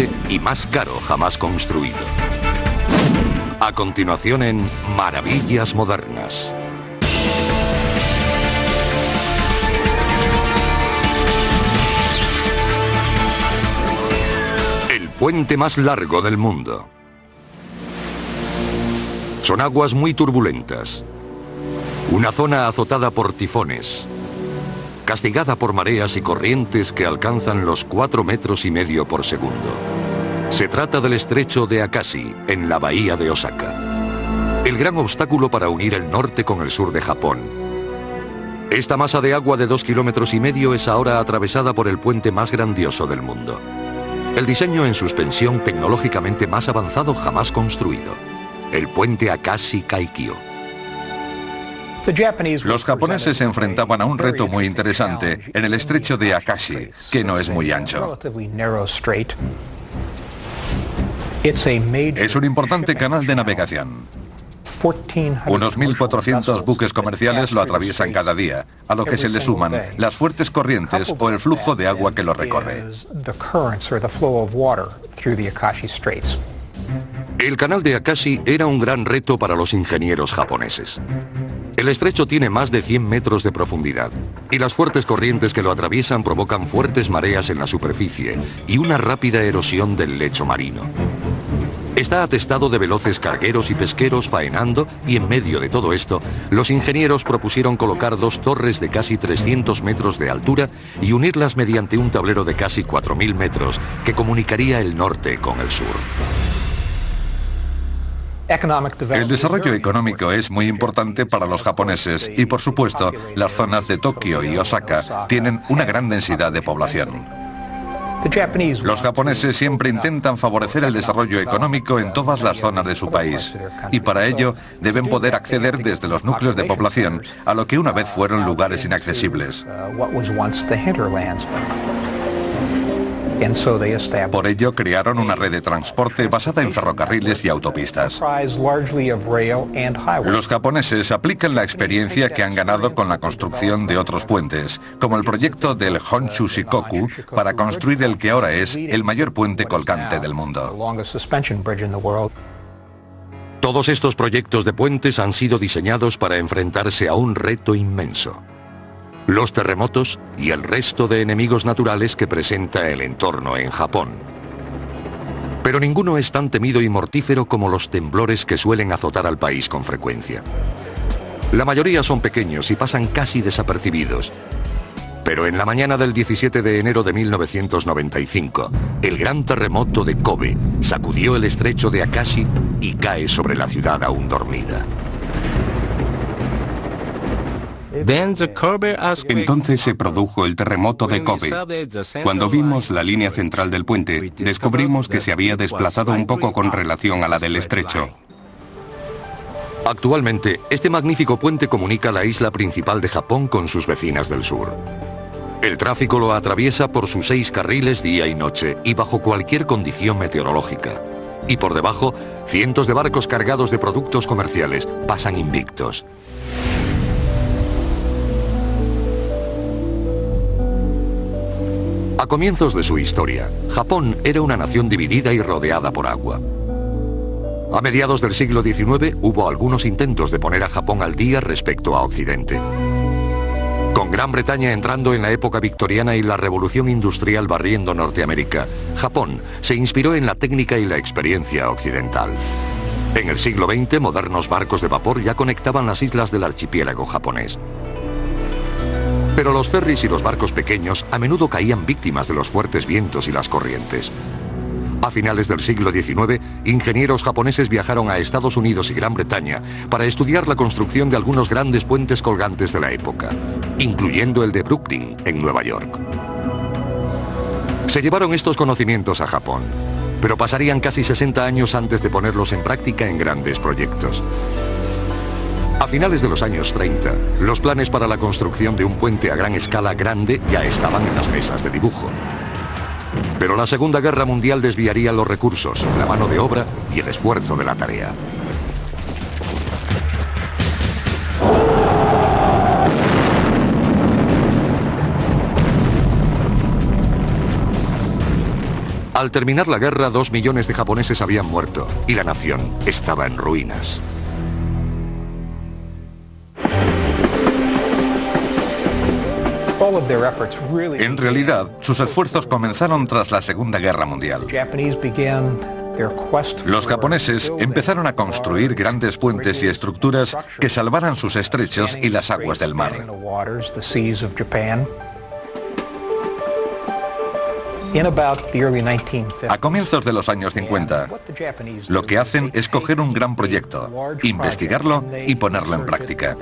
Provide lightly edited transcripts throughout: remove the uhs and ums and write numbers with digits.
grande y más caro jamás construido. A continuación en Maravillas Modernas. El puente más largo del mundo. Son aguas muy turbulentas. Una zona azotada por tifones, castigada por mareas y corrientes que alcanzan los 4,5 metros por segundo. Se trata del estrecho de Akashi, en la bahía de Osaka. El gran obstáculo para unir el norte con el sur de Japón. Esta masa de agua de 2,5 kilómetros es ahora atravesada por el puente más grandioso del mundo. El diseño en suspensión tecnológicamente más avanzado jamás construido. El puente Akashi Kaikyo. Los japoneses se enfrentaban a un reto muy interesante en el estrecho de Akashi, que no es muy ancho. Es un importante canal de navegación. Unos 1.400 buques comerciales lo atraviesan cada día, a lo que se le suman las fuertes corrientes o el flujo de agua que lo recorre. El canal de Akashi era un gran reto para los ingenieros japoneses. El estrecho tiene más de 100 metros de profundidad y las fuertes corrientes que lo atraviesan provocan fuertes mareas en la superficie y una rápida erosión del lecho marino. Está atestado de veloces cargueros y pesqueros faenando y en medio de todo esto, los ingenieros propusieron colocar 2 torres de casi 300 metros de altura y unirlas mediante un tablero de casi 4.000 metros que comunicaría el norte con el sur. El desarrollo económico es muy importante para los japoneses y, por supuesto, las zonas de Tokio y Osaka tienen una gran densidad de población. Los japoneses siempre intentan favorecer el desarrollo económico en todas las zonas de su país y para ello deben poder acceder desde los núcleos de población a lo que una vez fueron lugares inaccesibles. Por ello crearon una red de transporte basada en ferrocarriles y autopistas. Los japoneses aplican la experiencia que han ganado con la construcción de otros puentes, como el proyecto del Honshu Shikoku para construir el que ahora es el mayor puente colgante del mundo. Todos estos proyectos de puentes han sido diseñados para enfrentarse a un reto inmenso: los terremotos y el resto de enemigos naturales que presenta el entorno en Japón. Pero ninguno es tan temido y mortífero como los temblores que suelen azotar al país con frecuencia. La mayoría son pequeños y pasan casi desapercibidos. Pero en la mañana del 17 de enero de 1995, el gran terremoto de Kobe sacudió el estrecho de Akashi y cae sobre la ciudad aún dormida. Entonces se produjo el terremoto de Kobe. Cuando vimos la línea central del puente, descubrimos que se había desplazado un poco con relación a la del estrecho. Actualmente, este magnífico puente comunica la isla principal de Japón con sus vecinas del sur. El tráfico lo atraviesa por sus 6 carriles día y noche y bajo cualquier condición meteorológica. Y por debajo, cientos de barcos cargados de productos comerciales pasan invictos. A comienzos de su historia, Japón era una nación dividida y rodeada por agua. A mediados del siglo XIX hubo algunos intentos de poner a Japón al día respecto a Occidente. Con Gran Bretaña entrando en la época victoriana y la revolución industrial barriendo Norteamérica, Japón se inspiró en la técnica y la experiencia occidental. En el siglo XX, modernos barcos de vapor ya conectaban las islas del archipiélago japonés. Pero los ferries y los barcos pequeños a menudo caían víctimas de los fuertes vientos y las corrientes. A finales del siglo XIX, ingenieros japoneses viajaron a Estados Unidos y Gran Bretaña para estudiar la construcción de algunos grandes puentes colgantes de la época, incluyendo el de Brooklyn, en Nueva York. Se llevaron estos conocimientos a Japón, pero pasarían casi 60 años antes de ponerlos en práctica en grandes proyectos. A finales de los años 30, los planes para la construcción de un puente a gran escala grande ya estaban en las mesas de dibujo. Pero la Segunda Guerra Mundial desviaría los recursos, la mano de obra y el esfuerzo de la tarea. Al terminar la guerra, 2 millones de japoneses habían muerto y la nación estaba en ruinas. En realidad, sus esfuerzos comenzaron tras la Segunda Guerra Mundial. Los japoneses empezaron a construir grandes puentes y estructuras que salvaran sus estrechos y las aguas del mar. A comienzos de los años 50, lo que hacen es coger un gran proyecto, investigarlo y ponerlo en práctica.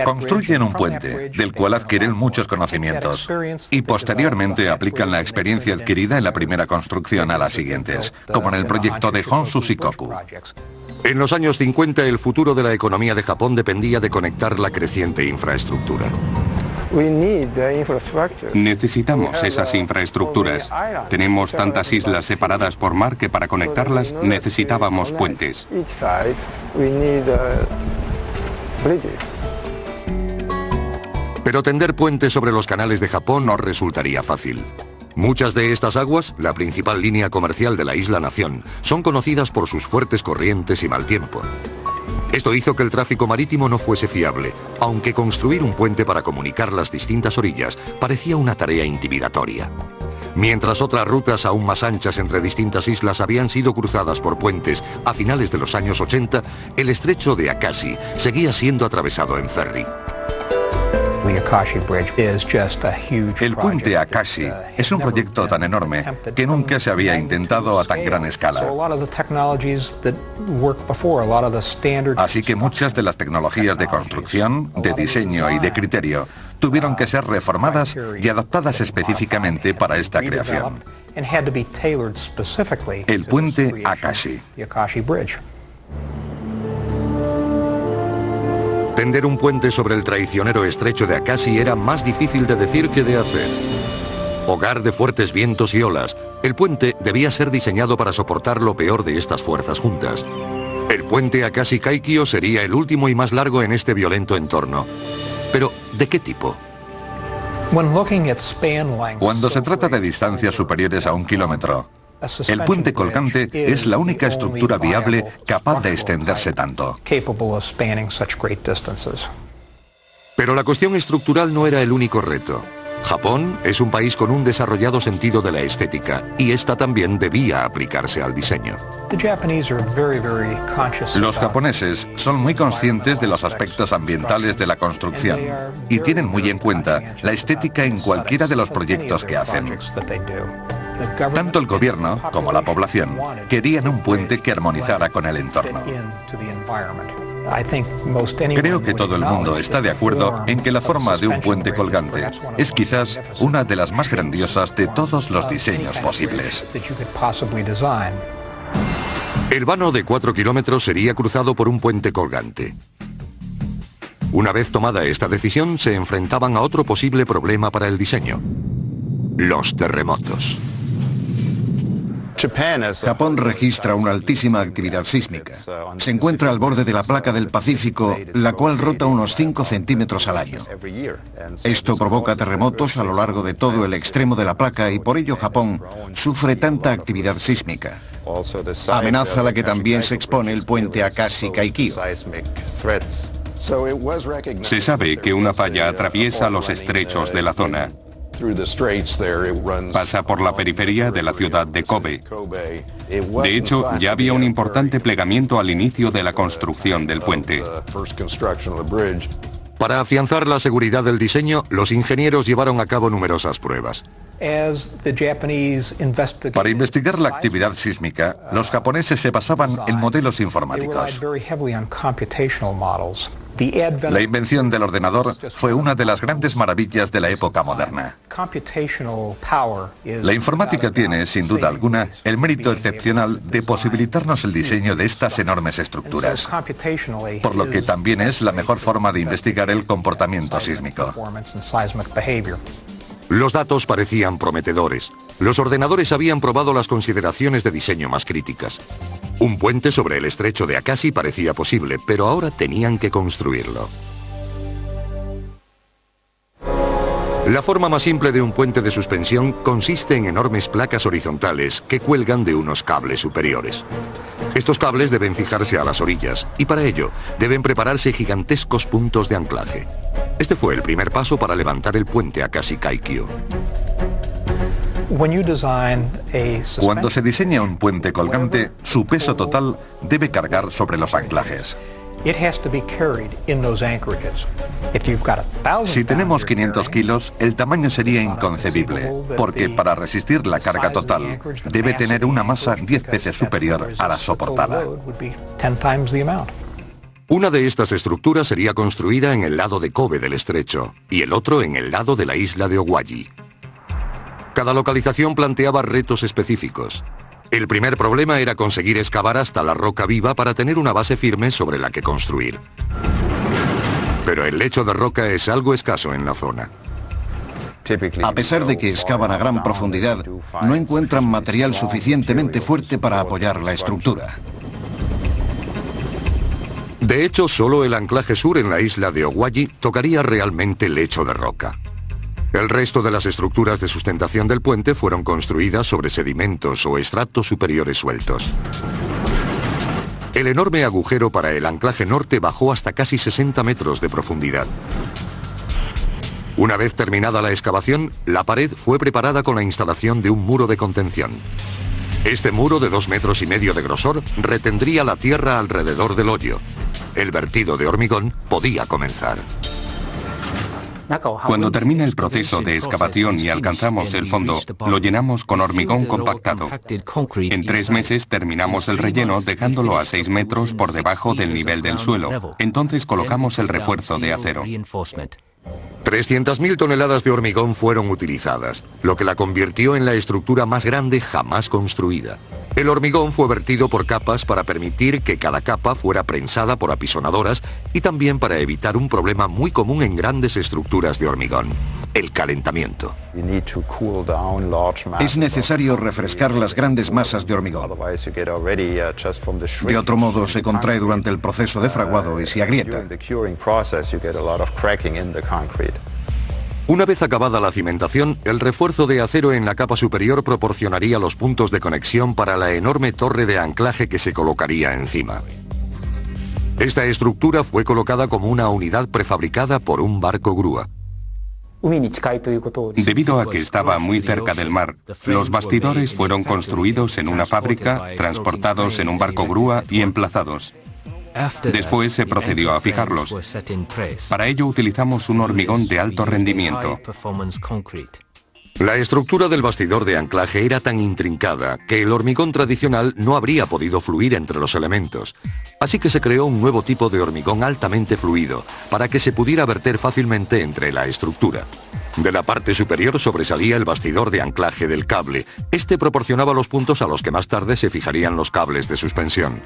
Construyen un puente, del cual adquieren muchos conocimientos, y posteriormente aplican la experiencia adquirida en la primera construcción a las siguientes, como en el proyecto de Honshu Shikoku. En los años 50, el futuro de la economía de Japón dependía de conectar la creciente infraestructura. Necesitamos esas infraestructuras. Tenemos tantas islas separadas por mar que para conectarlas necesitábamos puentes. Pero tender puentes sobre los canales de Japón no resultaría fácil. Muchas de estas aguas, la principal línea comercial de la isla-nación, son conocidas por sus fuertes corrientes y mal tiempo. Esto hizo que el tráfico marítimo no fuese fiable, aunque construir un puente para comunicar las distintas orillas parecía una tarea intimidatoria. Mientras otras rutas aún más anchas entre distintas islas habían sido cruzadas por puentes a finales de los años 80, el estrecho de Akashi seguía siendo atravesado en ferry. El puente Akashi es un proyecto tan enorme que nunca se había intentado a tan gran escala. Así que muchas de las tecnologías de construcción, de diseño y de criterio tuvieron que ser reformadas y adaptadas específicamente para esta creación. El puente Akashi. Tender un puente sobre el traicionero estrecho de Akashi era más difícil de decir que de hacer. Hogar de fuertes vientos y olas, el puente debía ser diseñado para soportar lo peor de estas fuerzas juntas. El puente Akashi Kaikyo sería el último y más largo en este violento entorno. Pero, ¿de qué tipo? Cuando se trata de distancias superiores a 1 kilómetro, el puente colgante es la única estructura viable capaz de extenderse tanto. Pero la cuestión estructural no era el único reto. Japón es un país con un desarrollado sentido de la estética, y esta también debía aplicarse al diseño. Los japoneses son muy conscientes de los aspectos ambientales de la construcción y tienen muy en cuenta la estética en cualquiera de los proyectos que hacen. Tanto el gobierno como la población querían un puente que armonizara con el entorno. Creo que todo el mundo está de acuerdo en que la forma de un puente colgante es quizás una de las más grandiosas de todos los diseños posibles. El vano de 4 kilómetros sería cruzado por un puente colgante. Una vez tomada esta decisión, se enfrentaban a otro posible problema para el diseño: los terremotos. Japón registra una altísima actividad sísmica. Se encuentra al borde de la placa del Pacífico, la cual rota unos 5 centímetros al año. Esto provoca terremotos a lo largo de todo el extremo de la placa y por ello Japón sufre tanta actividad sísmica. Amenaza a la que también se expone el puente Akashi Kaikyo. Se sabe que una falla atraviesa los estrechos de la zona. Pasa por la periferia de la ciudad de Kobe. De hecho, ya había un importante plegamiento al inicio de la construcción del puente. Para afianzar la seguridad del diseño, los ingenieros llevaron a cabo numerosas pruebas. Para investigar la actividad sísmica, los japoneses se basaban en modelos informáticos. La invención del ordenador fue una de las grandes maravillas de la época moderna. La informática tiene, sin duda alguna, el mérito excepcional de posibilitarnos el diseño de estas enormes estructuras, por lo que también es la mejor forma de investigar el comportamiento sísmico. Los datos parecían prometedores. Los ordenadores habían probado las consideraciones de diseño más críticas. Un puente sobre el estrecho de Akashi parecía posible, pero ahora tenían que construirlo. La forma más simple de un puente de suspensión consiste en enormes placas horizontales que cuelgan de unos cables superiores. Estos cables deben fijarse a las orillas y para ello deben prepararse gigantescos puntos de anclaje. Este fue el primer paso para levantar el puente Akashi Kaikyo. Cuando se diseña un puente colgante, su peso total debe cargar sobre los anclajes. Si tenemos 500 kilos, el tamaño sería inconcebible, porque para resistir la carga total, debe tener una masa 10 veces superior a la soportada. Una de estas estructuras sería construida en el lado de Kobe del estrecho y el otro en el lado de la isla de Owagi. Cada localización planteaba retos específicos. El primer problema era conseguir excavar hasta la roca viva para tener una base firme sobre la que construir. Pero el lecho de roca es algo escaso en la zona. A pesar de que excavan a gran profundidad, no encuentran material suficientemente fuerte para apoyar la estructura. De hecho, solo el anclaje sur en la isla de Owagi tocaría realmente lecho de roca. El resto de las estructuras de sustentación del puente fueron construidas sobre sedimentos o estratos superiores sueltos. El enorme agujero para el anclaje norte bajó hasta casi 60 metros de profundidad. Una vez terminada la excavación, la pared fue preparada con la instalación de un muro de contención. Este muro de 2,5 metros de grosor retendría la tierra alrededor del hoyo. El vertido de hormigón podía comenzar. Cuando termina el proceso de excavación y alcanzamos el fondo, lo llenamos con hormigón compactado. En 3 meses terminamos el relleno dejándolo a 6 metros por debajo del nivel del suelo. Entonces colocamos el refuerzo de acero. 300.000 toneladas de hormigón fueron utilizadas, lo que la convirtió en la estructura más grande jamás construida. El hormigón fue vertido por capas para permitir que cada capa fuera prensada por apisonadoras y también para evitar un problema muy común en grandes estructuras de hormigón: el calentamiento. Es necesario refrescar las grandes masas de hormigón. De otro modo, se contrae durante el proceso de fraguado y se agrieta. Una vez acabada la cimentación, el refuerzo de acero en la capa superior proporcionaría los puntos de conexión para la enorme torre de anclaje que se colocaría encima. Esta estructura fue colocada como una unidad prefabricada por un barco grúa. Debido a que estaba muy cerca del mar, los bastidores fueron construidos en una fábrica, transportados en un barco grúa y emplazados. Después se procedió a fijarlos. Para ello utilizamos un hormigón de alto rendimiento. La estructura del bastidor de anclaje era tan intrincada que el hormigón tradicional no habría podido fluir entre los elementos. Así que se creó un nuevo tipo de hormigón altamente fluido para que se pudiera verter fácilmente entre la estructura. De la parte superior sobresalía el bastidor de anclaje del cable. Este proporcionaba los puntos a los que más tarde se fijarían los cables de suspensión.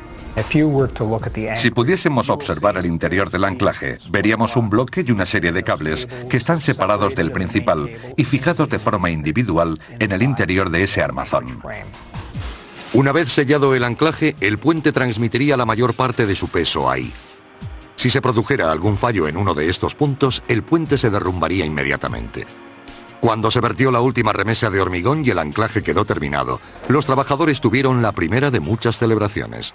Si pudiésemos observar el interior del anclaje, veríamos un bloque y una serie de cables que están separados del principal y fijados de forma individual en el interior de ese armazón. Una vez sellado el anclaje, el puente transmitiría la mayor parte de su peso ahí. Si se produjera algún fallo en uno de estos puntos, el puente se derrumbaría inmediatamente. Cuando se vertió la última remesa de hormigón y el anclaje quedó terminado, los trabajadores tuvieron la primera de muchas celebraciones.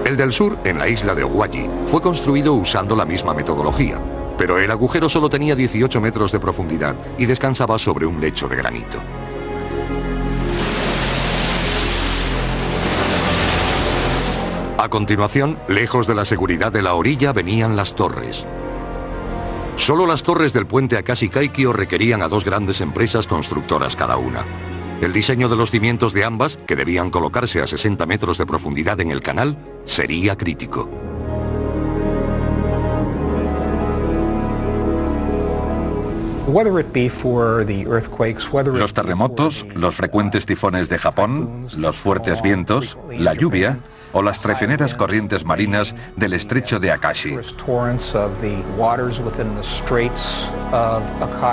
El del sur, en la isla de Owagi, fue construido usando la misma metodología, pero el agujero solo tenía 18 metros de profundidad y descansaba sobre un lecho de granito. A continuación, lejos de la seguridad de la orilla, venían las torres. Solo las torres del puente Akashi Kaikyo requerían a 2 grandes empresas constructoras cada una. El diseño de los cimientos de ambas, que debían colocarse a 60 metros de profundidad en el canal, sería crítico. Los terremotos, los frecuentes tifones de Japón, los fuertes vientos, la lluvia o las traicioneras corrientes marinas del estrecho de Akashi.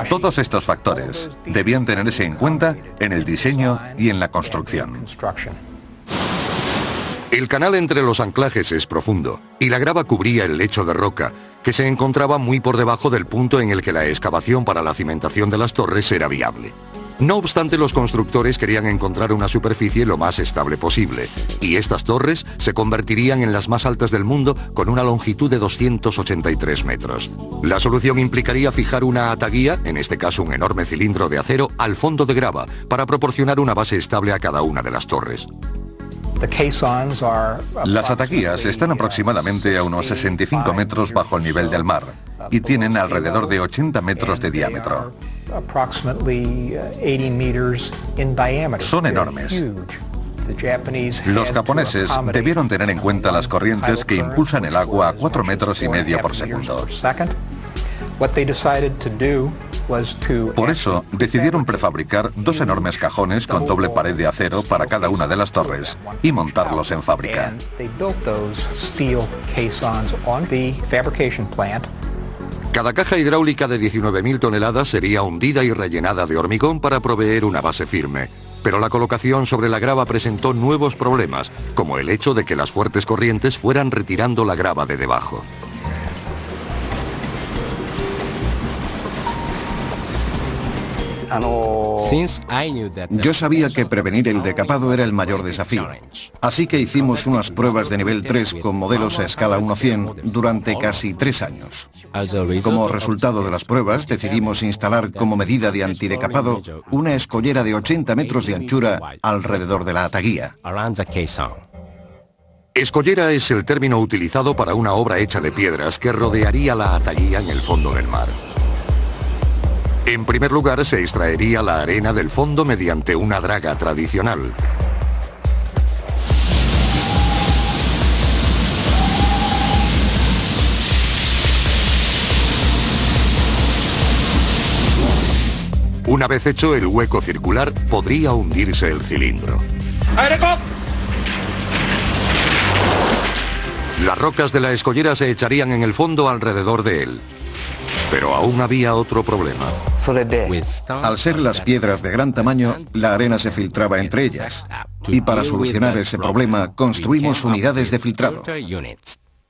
Todos estos factores debían tenerse en cuenta en el diseño y en la construcción. El canal entre los anclajes es profundo y la grava cubría el lecho de roca, que se encontraba muy por debajo del punto en el que la excavación para la cimentación de las torres era viable. No obstante, los constructores querían encontrar una superficie lo más estable posible, y estas torres se convertirían en las más altas del mundo con una longitud de 283 metros. La solución implicaría fijar una ataguía, en este caso un enorme cilindro de acero, al fondo de grava, para proporcionar una base estable a cada una de las torres. Las ataguías están aproximadamente a unos 65 metros bajo el nivel del mar y tienen alrededor de 80 metros de diámetro. Son enormes. Los japoneses debieron tener en cuenta las corrientes que impulsan el agua a 4,5 metros por segundo. Por eso, decidieron prefabricar dos enormes cajones con doble pared de acero para cada una de las torres y montarlos en fábrica. Cada caja hidráulica de 19.000 toneladas sería hundida y rellenada de hormigón para proveer una base firme. Pero la colocación sobre la grava presentó nuevos problemas, como el hecho de que las fuertes corrientes fueran retirando la grava de debajo. Yo sabía que prevenir el decapado era el mayor desafío, así que hicimos unas pruebas de nivel 3 con modelos a escala 1:100 durante casi 3 años. Como resultado de las pruebas, decidimos instalar como medida de antidecapado una escollera de 80 metros de anchura alrededor de la ataguía. Escollera es el término utilizado para una obra hecha de piedras que rodearía la ataguía en el fondo del mar. En primer lugar, se extraería la arena del fondo mediante una draga tradicional. Una vez hecho el hueco circular, podría hundirse el cilindro. Las rocas de la escollera se echarían en el fondo alrededor de él. Pero aún había otro problema. Al ser las piedras de gran tamaño, la arena se filtraba entre ellas. Y para solucionar ese problema, construimos unidades de filtrado.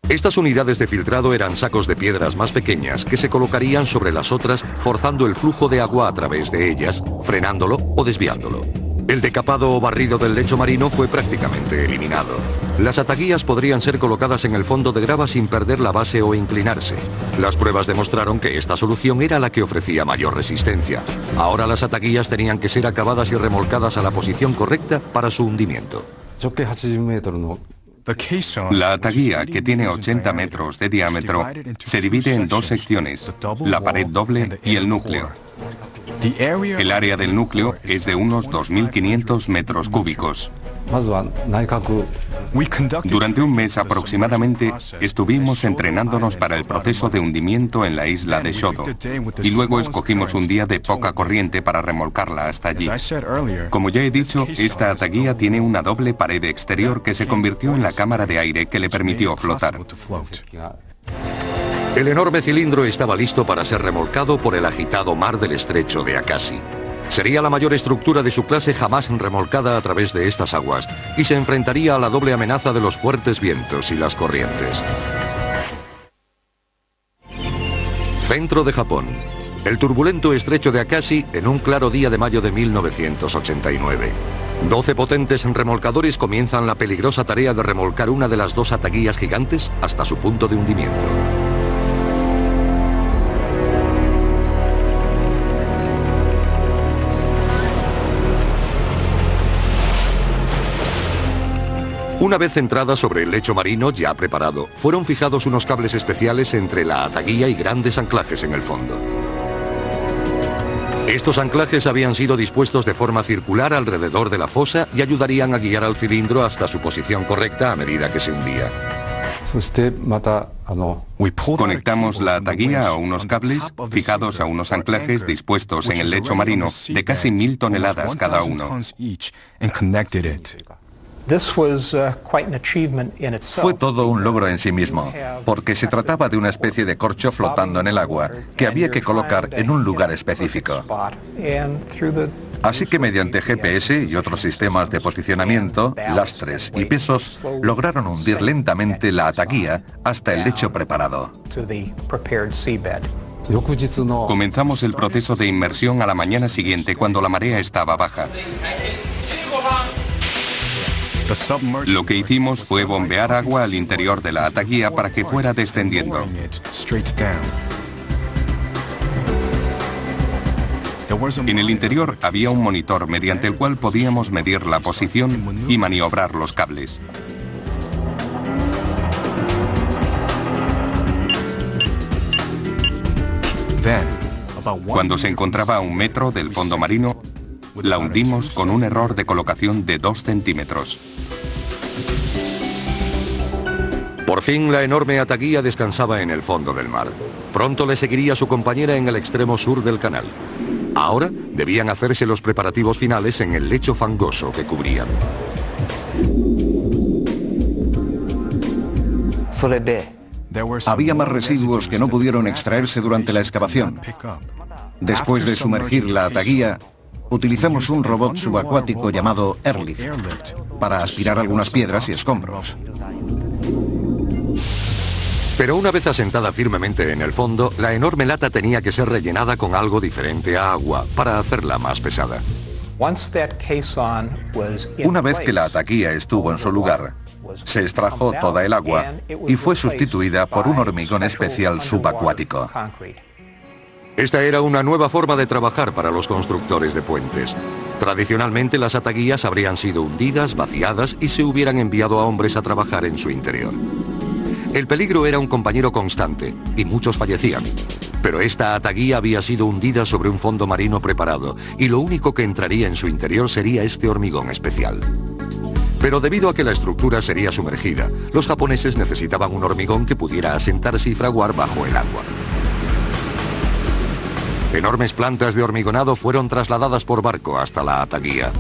Estas unidades de filtrado eran sacos de piedras más pequeñas que se colocarían sobre las otras, forzando el flujo de agua a través de ellas, frenándolo o desviándolo. El decapado o barrido del lecho marino fue prácticamente eliminado. Las ataguías podrían ser colocadas en el fondo de grava sin perder la base o inclinarse. Las pruebas demostraron que esta solución era la que ofrecía mayor resistencia. Ahora las ataguías tenían que ser acabadas y remolcadas a la posición correcta para su hundimiento. La ataguía, que tiene 80 metros de diámetro, se divide en dos secciones, la pared doble y el núcleo. El área del núcleo es de unos 2.500 metros cúbicos. Durante un mes aproximadamente estuvimos entrenándonos para el proceso de hundimiento en la isla de Shodo y luego escogimos un día de poca corriente para remolcarla hasta allí. Como ya he dicho, esta ataguía tiene una doble pared exterior que se convirtió en la cámara de aire que le permitió flotar. El enorme cilindro estaba listo para ser remolcado por el agitado mar del estrecho de Akashi. Sería la mayor estructura de su clase jamás remolcada a través de estas aguas y se enfrentaría a la doble amenaza de los fuertes vientos y las corrientes. Centro de Japón. El turbulento estrecho de Akashi en un claro día de mayo de 1989. 12 potentes remolcadores comienzan la peligrosa tarea de remolcar una de las dos ataguías gigantes hasta su punto de hundimiento. Una vez centrada sobre el lecho marino ya preparado, fueron fijados unos cables especiales entre la ataguía y grandes anclajes en el fondo. Estos anclajes habían sido dispuestos de forma circular alrededor de la fosa y ayudarían a guiar al cilindro hasta su posición correcta a medida que se hundía. Conectamos la ataguía a unos cables fijados a unos anclajes dispuestos en el lecho marino de casi 1.000 toneladas cada uno. Fue todo un logro en sí mismo, porque se trataba de una especie de corcho flotando en el agua que había que colocar en un lugar específico. Así que mediante GPS y otros sistemas de posicionamiento, lastres y pesos, lograron hundir lentamente la ataguía hasta el lecho preparado. Comenzamos el proceso de inmersión a la mañana siguiente cuando la marea estaba baja. Lo que hicimos fue bombear agua al interior de la ataguía para que fuera descendiendo. En el interior había un monitor mediante el cual podíamos medir la posición y maniobrar los cables. Cuando se encontraba a 1 metro del fondo marino, la hundimos con un error de colocación de 2 centímetros. Por fin la enorme ataguía descansaba en el fondo del mar. Pronto le seguiría su compañera en el extremo sur del canal. Ahora debían hacerse los preparativos finales en el lecho fangoso que cubrían. Había más residuos que no pudieron extraerse durante la excavación. Después de sumergir la ataguía, utilizamos un robot subacuático llamado Airlift para aspirar algunas piedras y escombros. Pero una vez asentada firmemente en el fondo, la enorme lata tenía que ser rellenada con algo diferente a agua para hacerla más pesada. Una vez que la ataguía estuvo en su lugar, se extrajo toda el agua y fue sustituida por un hormigón especial subacuático. Esta era una nueva forma de trabajar para los constructores de puentes. Tradicionalmente las ataguías habrían sido hundidas, vaciadas y se hubieran enviado a hombres a trabajar en su interior. El peligro era un compañero constante y muchos fallecían. Pero esta ataguía había sido hundida sobre un fondo marino preparado y lo único que entraría en su interior sería este hormigón especial. Pero debido a que la estructura sería sumergida, los japoneses necesitaban un hormigón que pudiera asentarse y fraguar bajo el agua. Enormes plantas de hormigonado fueron trasladadas por barco hasta la ataguía.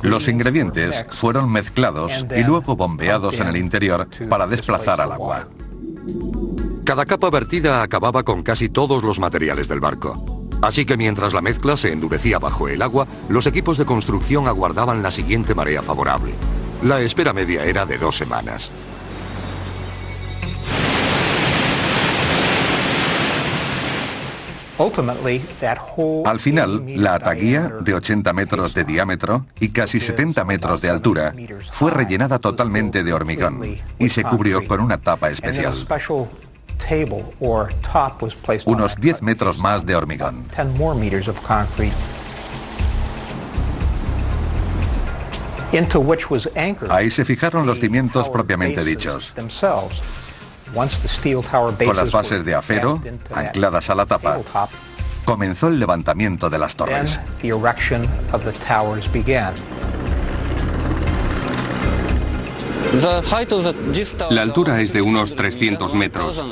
Los ingredientes fueron mezclados y luego bombeados en el interior para desplazar al agua. Cada capa vertida acababa con casi todos los materiales del barco. Así que mientras la mezcla se endurecía bajo el agua, los equipos de construcción aguardaban la siguiente marea favorable. La espera media era de 2 semanas. Al final, la ataguía, de 80 metros de diámetro y casi 70 metros de altura, fue rellenada totalmente de hormigón y se cubrió con una tapa especial. Unos 10 metros más de hormigón. Ahí se fijaron los cimientos propiamente dichos. Con las bases de acero ancladas a la tapa, comenzó el levantamiento de las torres. La altura es de unos 300 metros.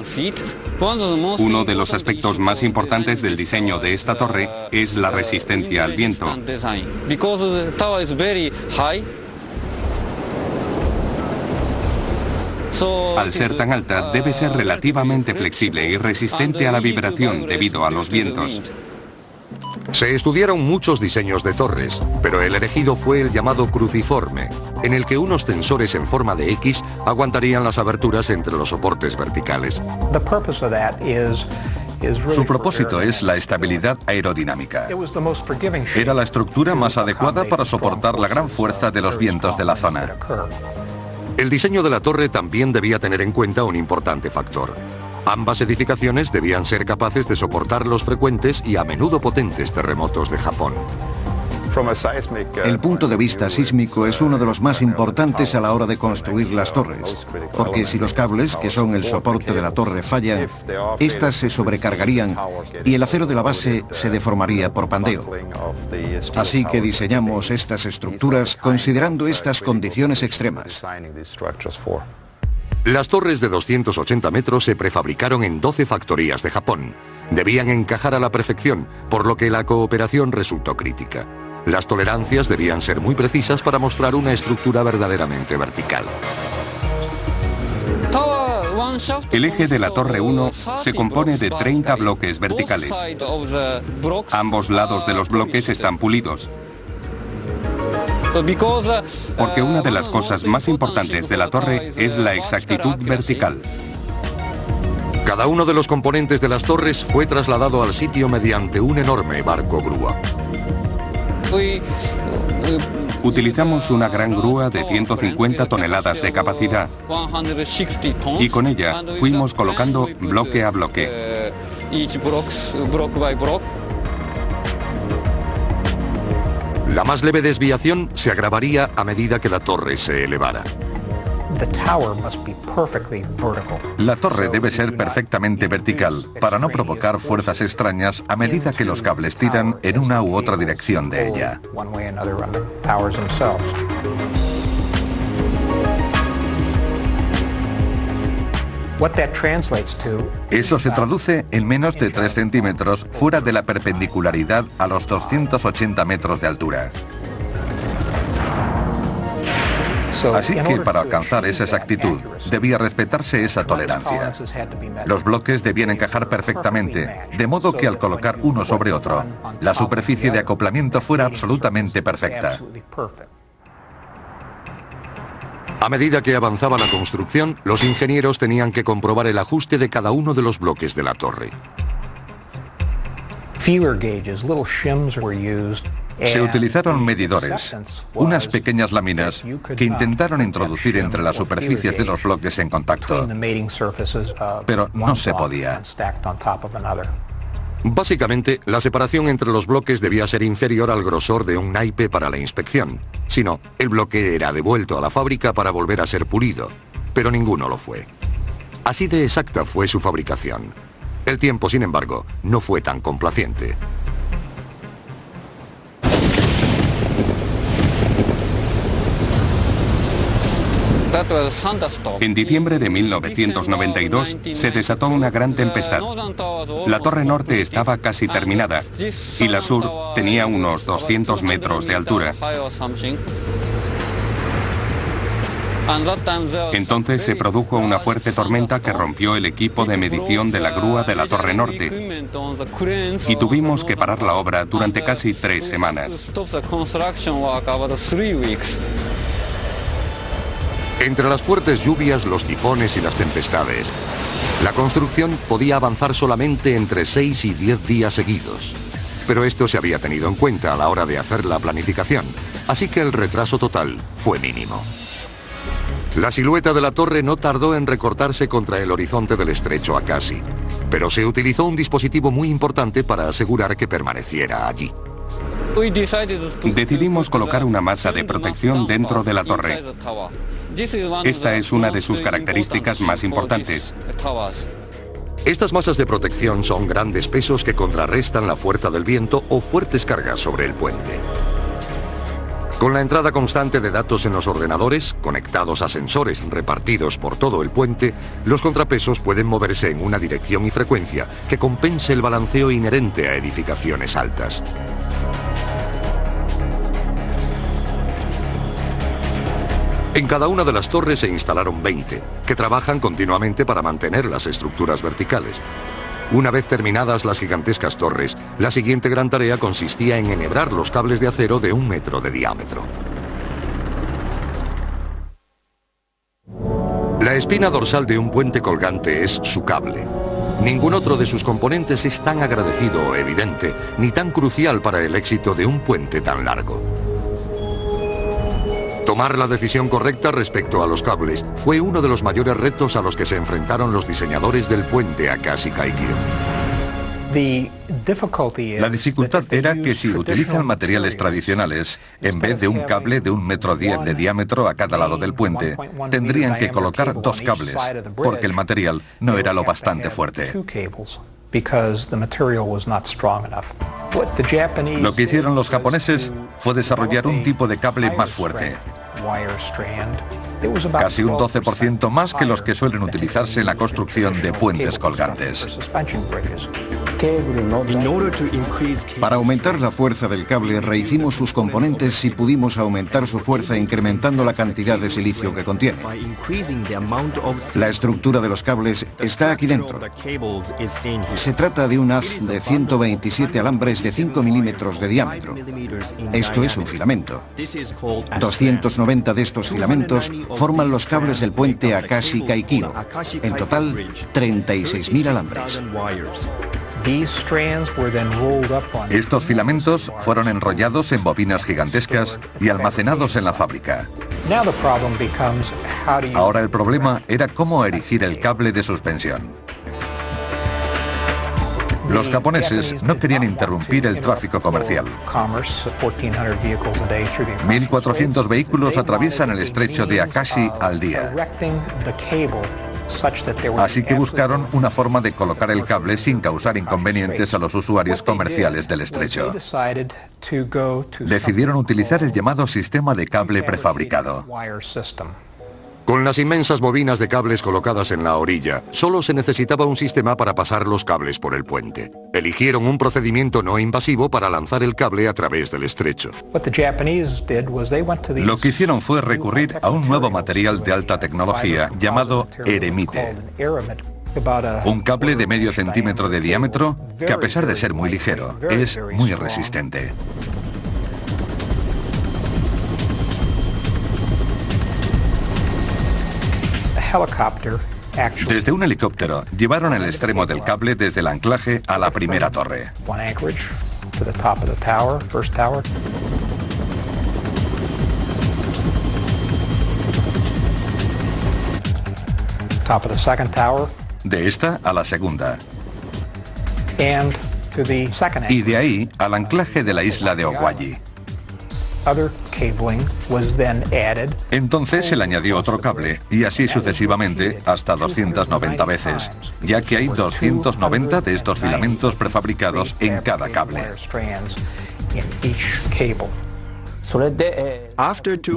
Uno de los aspectos más importantes del diseño de esta torre es la resistencia al viento. Al ser tan alta, debe ser relativamente flexible y resistente a la vibración debido a los vientos. Se estudiaron muchos diseños de torres, pero el elegido fue el llamado cruciforme, en el que unos tensores en forma de X aguantarían las aberturas entre los soportes verticales. Su propósito es la estabilidad aerodinámica. Era la estructura más adecuada para soportar la gran fuerza de los vientos de la zona. El diseño de la torre también debía tener en cuenta un importante factor. Ambas edificaciones debían ser capaces de soportar los frecuentes y a menudo potentes terremotos de Japón. El punto de vista sísmico es uno de los más importantes a la hora de construir las torres, porque si los cables, que son el soporte de la torre, fallan, éstas se sobrecargarían y el acero de la base se deformaría por pandeo. Así que diseñamos estas estructuras considerando estas condiciones extremas. Las torres de 280 metros se prefabricaron en 12 factorías de Japón. Debían encajar a la perfección, por lo que la cooperación resultó crítica. Las tolerancias debían ser muy precisas para mostrar una estructura verdaderamente vertical. El eje de la Torre 1 se compone de 30 bloques verticales. Ambos lados de los bloques están pulidos. Porque una de las cosas más importantes de la torre es la exactitud vertical. Cada uno de los componentes de las torres fue trasladado al sitio mediante un enorme barco grúa. Utilizamos una gran grúa de 150 toneladas de capacidad y con ella fuimos colocando bloque a bloque. La más leve desviación se agravaría a medida que la torre se elevara. La torre debe ser perfectamente vertical para no provocar fuerzas extrañas a medida que los cables tiran en una u otra dirección de ella. Eso se traduce en menos de 3 centímetros fuera de la perpendicularidad a los 280 metros de altura. Así que para alcanzar esa exactitud debía respetarse esa tolerancia. Los bloques debían encajar perfectamente, de modo que al colocar uno sobre otro, la superficie de acoplamiento fuera absolutamente perfecta. A medida que avanzaba la construcción, los ingenieros tenían que comprobar el ajuste de cada uno de los bloques de la torre. Se utilizaron medidores, unas pequeñas láminas que intentaron introducir entre las superficies de los bloques en contacto, pero no se podía. Básicamente, la separación entre los bloques debía ser inferior al grosor de un naipe para la inspección. Si no, el bloque era devuelto a la fábrica para volver a ser pulido, pero ninguno lo fue. Así de exacta fue su fabricación. El tiempo, sin embargo, no fue tan complaciente. En diciembre de 1992 se desató una gran tempestad. La torre norte estaba casi terminada y la sur tenía unos 200 metros de altura. Entonces se produjo una fuerte tormenta que rompió el equipo de medición de la grúa de la torre norte y tuvimos que parar la obra durante casi 3 semanas. Entre las fuertes lluvias, los tifones y las tempestades, la construcción podía avanzar solamente entre 6 y 10 días seguidos. Pero esto se había tenido en cuenta a la hora de hacer la planificación, así que el retraso total fue mínimo. La silueta de la torre no tardó en recortarse contra el horizonte del estrecho Acasi, pero se utilizó un dispositivo muy importante para asegurar que permaneciera allí. Decidimos colocar una masa de protección dentro de la torre. Esta es una de sus características más importantes. Estas masas de protección son grandes pesos que contrarrestan la fuerza del viento o fuertes cargas sobre el puente. Con la entrada constante de datos en los ordenadores, conectados a sensores repartidos por todo el puente, los contrapesos pueden moverse en una dirección y frecuencia que compense el balanceo inherente a edificaciones altas. En cada una de las torres se instalaron 20, que trabajan continuamente para mantener las estructuras verticales. Una vez terminadas las gigantescas torres, la siguiente gran tarea consistía en enhebrar los cables de acero de 1 metro de diámetro. La espina dorsal de un puente colgante es su cable. Ningún otro de sus componentes es tan agradecido o evidente, ni tan crucial para el éxito de un puente tan largo. Tomar la decisión correcta respecto a los cables fue uno de los mayores retos a los que se enfrentaron los diseñadores del puente Acasi Kaikyo. La dificultad era que si utilizan materiales tradicionales, en vez de un cable de 1,10 metros de diámetro a cada lado del puente, tendrían que colocar 2 cables, porque el material no era lo bastante fuerte. Lo que hicieron los japoneses fue desarrollar un tipo de cable más fuerte. casi un 12% más que los que suelen utilizarse en la construcción de puentes colgantes. Para aumentar la fuerza del cable, rehicimos sus componentes y pudimos aumentar su fuerza incrementando la cantidad de silicio que contiene. La estructura de los cables está aquí dentro. Se trata de un haz de 127 alambres de 5 milímetros de diámetro. Esto es un filamento. 290 de estos filamentos forman los cables del puente Akashi-Kaikyo. En total, 36.000 alambres. Estos filamentos fueron enrollados en bobinas gigantescas y almacenados en la fábrica. Ahora el problema era cómo erigir el cable de suspensión. Los japoneses no querían interrumpir el tráfico comercial. 1.400 vehículos atraviesan el estrecho de Akashi al día. Así que buscaron una forma de colocar el cable sin causar inconvenientes a los usuarios comerciales del estrecho. Decidieron utilizar el llamado sistema de cable prefabricado. Con las inmensas bobinas de cables colocadas en la orilla, solo se necesitaba un sistema para pasar los cables por el puente. Eligieron un procedimiento no invasivo para lanzar el cable a través del estrecho. Lo que hicieron fue recurrir a un nuevo material de alta tecnología llamado eremite. Un cable de medio centímetro de diámetro que, a pesar de ser muy ligero, es muy resistente. Desde un helicóptero llevaron el extremo del cable desde el anclaje a la primera torre. De esta a la segunda. Y de ahí al anclaje de la isla de Owaji. Entonces se le añadió otro cable y así sucesivamente hasta 290 veces, ya que hay 290 de estos filamentos prefabricados en cada cable.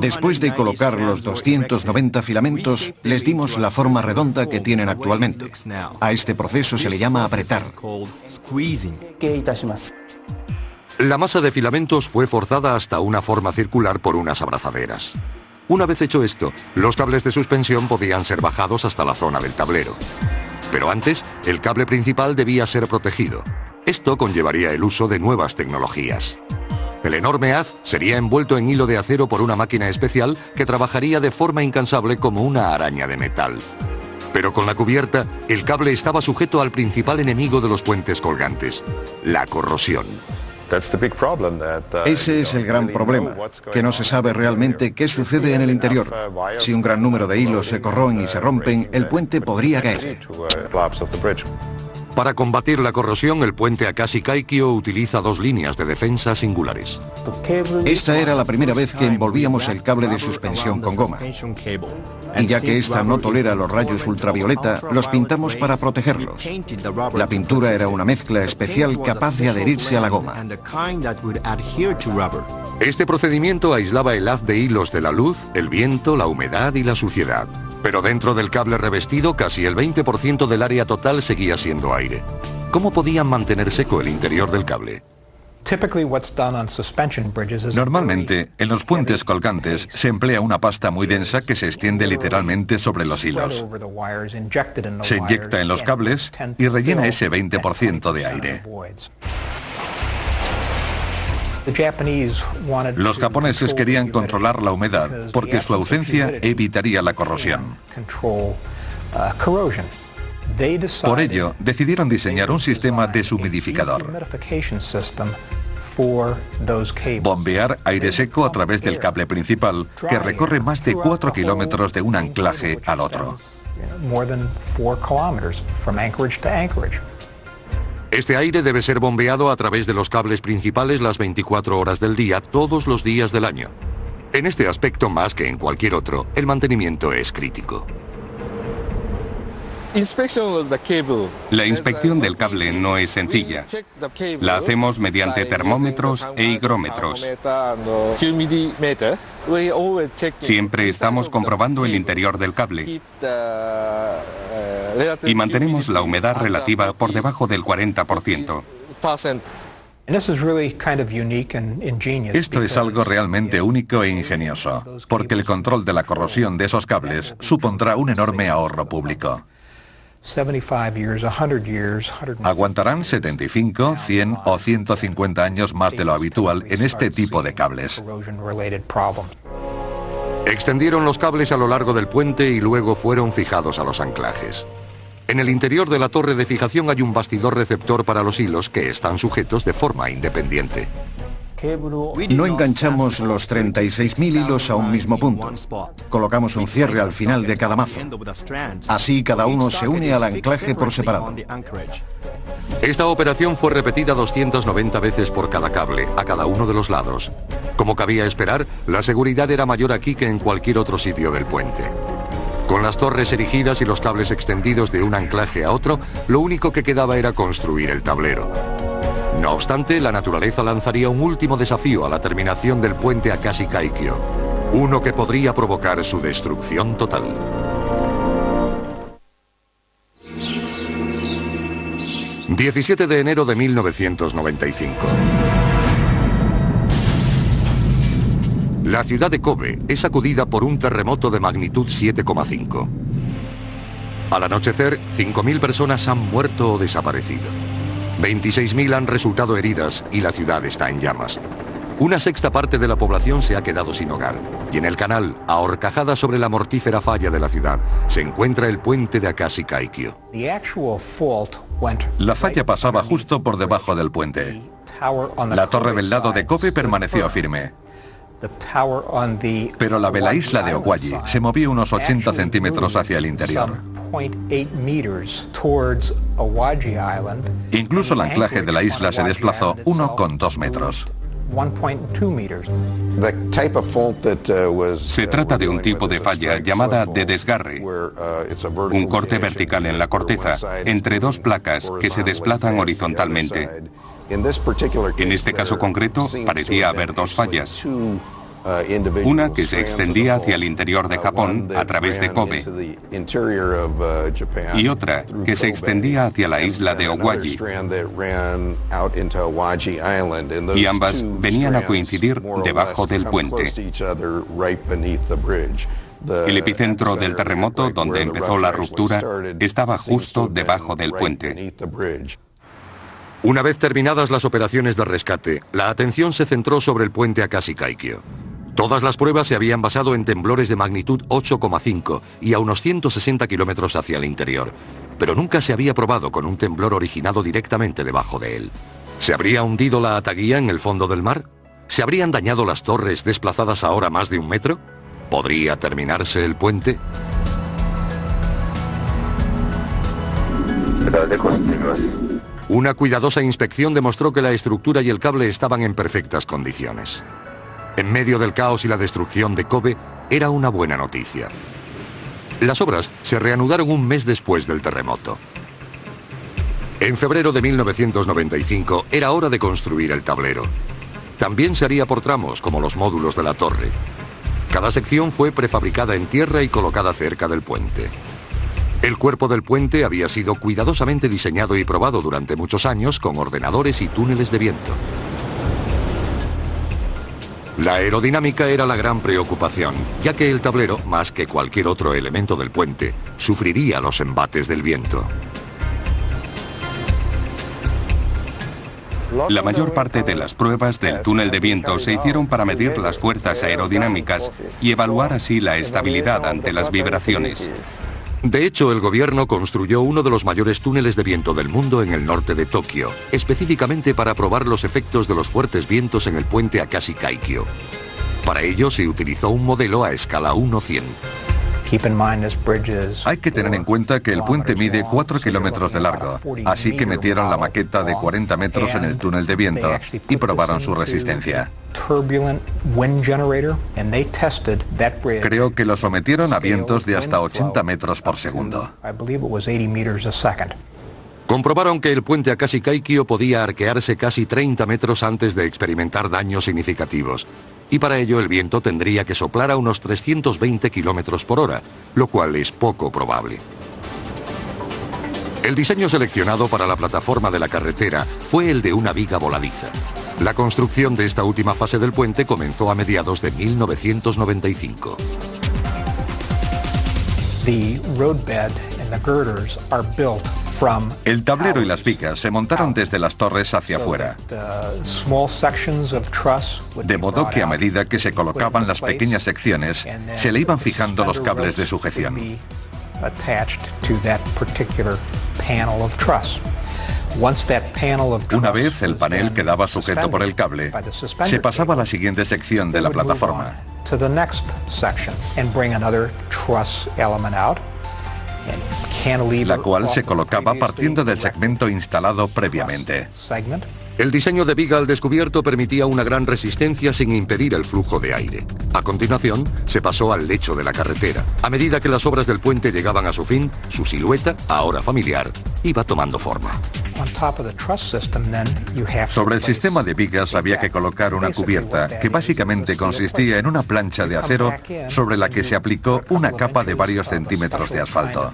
Después de colocar los 290 filamentos, les dimos la forma redonda que tienen actualmente. A este proceso se le llama apretar. La masa de filamentos fue forzada hasta una forma circular por unas abrazaderas. Una vez hecho esto, los cables de suspensión podían ser bajados hasta la zona del tablero. Pero antes, el cable principal debía ser protegido. Esto conllevaría el uso de nuevas tecnologías. El enorme haz sería envuelto en hilo de acero por una máquina especial que trabajaría de forma incansable como una araña de metal. Pero con la cubierta, el cable estaba sujeto al principal enemigo de los puentes colgantes, la corrosión. Ese es el gran problema, que no se sabe realmente qué sucede en el interior. Si un gran número de hilos se corroen y se rompen, el puente podría caerse. Para combatir la corrosión, el puente Akashi-Kaikyo utiliza dos líneas de defensa singulares. Esta era la primera vez que envolvíamos el cable de suspensión con goma. Y ya que esta no tolera los rayos ultravioleta, los pintamos para protegerlos. La pintura era una mezcla especial capaz de adherirse a la goma. Este procedimiento aislaba el haz de hilos de la luz, el viento, la humedad y la suciedad. Pero dentro del cable revestido, casi el 20% del área total seguía siendo aire. ¿Cómo podían mantener seco el interior del cable? Normalmente, en los puentes colgantes se emplea una pasta muy densa que se extiende literalmente sobre los hilos. Se inyecta en los cables y rellena ese 20% de aire. Los japoneses querían controlar la humedad porque su ausencia evitaría la corrosión. Por ello, decidieron diseñar un sistema deshumidificador. Bombear aire seco a través del cable principal, que recorre más de 4 kilómetros de un anclaje al otro. Este aire debe ser bombeado a través de los cables principales las 24 horas del día, todos los días del año. En este aspecto, más que en cualquier otro, el mantenimiento es crítico. La inspección del cable no es sencilla. La hacemos mediante termómetros e higrómetros. Siempre estamos comprobando el interior del cable y mantenemos la humedad relativa por debajo del 40%. Esto es algo realmente único e ingenioso, porque el control de la corrosión de esos cables supondrá un enorme ahorro público. Aguantarán 75, 100 o 150 años más de lo habitual en este tipo de cables. Extendieron los cables a lo largo del puente y luego fueron fijados a los anclajes. En el interior de la torre de fijación hay un bastidor receptor para los hilos que están sujetos de forma independiente. No enganchamos los 36.000 hilos a un mismo punto. Colocamos un cierre al final de cada mazo. Así cada uno se une al anclaje por separado. Esta operación fue repetida 290 veces por cada cable, a cada uno de los lados. Como cabía esperar, la seguridad era mayor aquí que en cualquier otro sitio del puente. Con las torres erigidas y los cables extendidos de un anclaje a otro, lo único que quedaba era construir el tablero. No obstante, la naturaleza lanzaría un último desafío a la terminación del puente Akashi Kaikyo, uno que podría provocar su destrucción total. ...17 de enero de 1995. La ciudad de Kobe es sacudida por un terremoto de magnitud 7,5. Al anochecer, 5.000 personas han muerto o desaparecido. 26.000 han resultado heridas y la ciudad está en llamas. Una sexta parte de la población se ha quedado sin hogar. Y en el canal, a horcajada sobre la mortífera falla de la ciudad, se encuentra el puente de Akashi Kaikyo. La falla pasaba justo por debajo del puente. La torre del lado de Kobe permaneció firme. Pero la de la isla de Owaji se movió unos 80 centímetros hacia el interior. Incluso el anclaje de la isla se desplazó 1,2 metros. Se trata de un tipo de falla llamada de desgarre, un corte vertical en la corteza entre dos placas que se desplazan horizontalmente. En este caso concreto, parecía haber dos fallas. Una que se extendía hacia el interior de Japón a través de Kobe y otra que se extendía hacia la isla de Owaji. Y ambas venían a coincidir debajo del puente. El epicentro del terremoto, donde empezó la ruptura, estaba justo debajo del puente. Una vez terminadas las operaciones de rescate, la atención se centró sobre el puente Akashi Kaikyo. Todas las pruebas se habían basado en temblores de magnitud 8,5 y a unos 160 kilómetros hacia el interior, pero nunca se había probado con un temblor originado directamente debajo de él. ¿Se habría hundido la ataguía en el fondo del mar? ¿Se habrían dañado las torres desplazadas ahora más de 1 metro? ¿Podría terminarse el puente? Una cuidadosa inspección demostró que la estructura y el cable estaban en perfectas condiciones. En medio del caos y la destrucción de Kobe, era una buena noticia. Las obras se reanudaron un mes después del terremoto. En febrero de 1995 era hora de construir el tablero. También se haría por tramos, como los módulos de la torre. Cada sección fue prefabricada en tierra y colocada cerca del puente. El cuerpo del puente había sido cuidadosamente diseñado y probado durante muchos años con ordenadores y túneles de viento. La aerodinámica era la gran preocupación, ya que el tablero, más que cualquier otro elemento del puente, sufriría los embates del viento. La mayor parte de las pruebas del túnel de viento se hicieron para medir las fuerzas aerodinámicas y evaluar así la estabilidad ante las vibraciones. De hecho, el gobierno construyó uno de los mayores túneles de viento del mundo en el norte de Tokio, específicamente para probar los efectos de los fuertes vientos en el puente Akashi Kaikyo. Para ello se utilizó un modelo a escala 1:100. Hay que tener en cuenta que el puente mide 4 kilómetros de largo, así que metieron la maqueta de 40 metros en el túnel de viento y probaron su resistencia. Creo que lo sometieron a vientos de hasta 80 metros por segundo. Comprobaron que el puente Akashi Kaikyo podía arquearse casi 30 metros antes de experimentar daños significativos. Y para ello el viento tendría que soplar a unos 320 kilómetros por hora, lo cual es poco probable. El diseño seleccionado para la plataforma de la carretera fue el de una viga voladiza. La construcción de esta última fase del puente comenzó a mediados de 1995. El tablero y las vigas se montaron desde las torres hacia afuera, de modo que a medida que se colocaban las pequeñas secciones, se le iban fijando los cables de sujeción. Una vez el panel quedaba sujeto por el cable, se pasaba a la siguiente sección de la plataforma. La cual se colocaba partiendo del segmento instalado previamente. El diseño de viga al descubierto permitía una gran resistencia sin impedir el flujo de aire. A continuación, se pasó al lecho de la carretera. A medida que las obras del puente llegaban a su fin, su silueta, ahora familiar, iba tomando forma. Sobre el sistema de vigas había que colocar una cubierta que básicamente consistía en una plancha de acero sobre la que se aplicó una capa de varios centímetros de asfalto.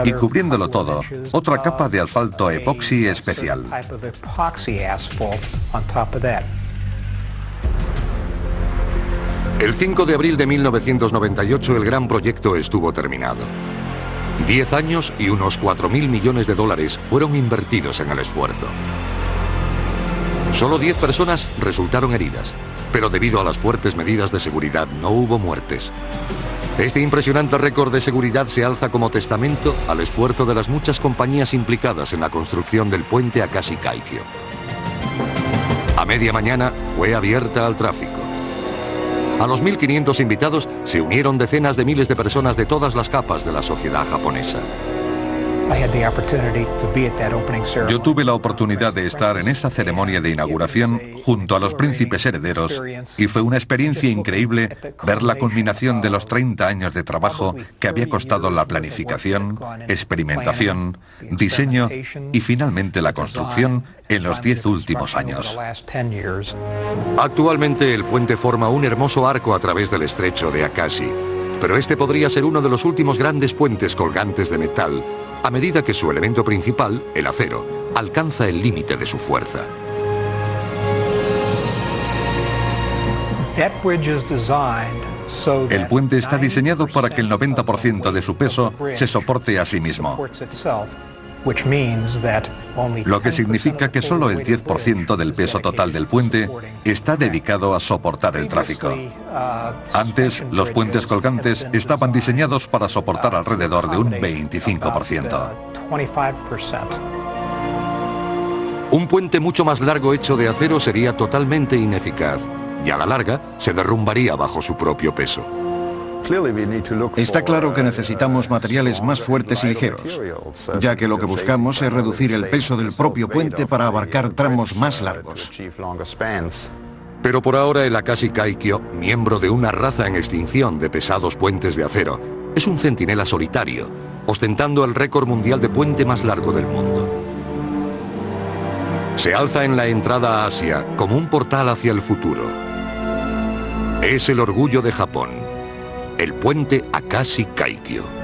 Y cubriéndolo todo, otra capa de asfalto epoxi especial. El 5 de abril de 1998 el gran proyecto estuvo terminado. 10 años y unos 4.000 millones de dólares fueron invertidos en el esfuerzo. Solo 10 personas resultaron heridas, pero debido a las fuertes medidas de seguridad no hubo muertes. Este impresionante récord de seguridad se alza como testamento al esfuerzo de las muchas compañías implicadas en la construcción del puente Akashi Kaikyo. A media mañana fue abierta al tráfico. A los 1.500 invitados se unieron decenas de miles de personas de todas las capas de la sociedad japonesa. Yo tuve la oportunidad de estar en esa ceremonia de inauguración junto a los príncipes herederos y fue una experiencia increíble ver la culminación de los 30 años de trabajo que había costado la planificación, experimentación, diseño y finalmente la construcción en los 10 últimos años. Actualmente el puente forma un hermoso arco a través del estrecho de Akashi, pero este podría ser uno de los últimos grandes puentes colgantes de metal a medida que su elemento principal, el acero, alcanza el límite de su fuerza. El puente está diseñado para que el 90% de su peso se soporte a sí mismo, lo que significa que solo el 10% del peso total del puente está dedicado a soportar el tráfico. Antes, los puentes colgantes estaban diseñados para soportar alrededor de un 25%. Un puente mucho más largo hecho de acero sería totalmente ineficaz y a la larga se derrumbaría bajo su propio peso. Está claro que necesitamos materiales más fuertes y ligeros, ya que lo que buscamos es reducir el peso del propio puente para abarcar tramos más largos. Pero por ahora el Akashi Kaikyo, miembro de una raza en extinción de pesados puentes de acero, es un centinela solitario, ostentando el récord mundial de puente más largo del mundo. Se alza en la entrada a Asia como un portal hacia el futuro. Es el orgullo de Japón. El puente Akashi Kaikyo.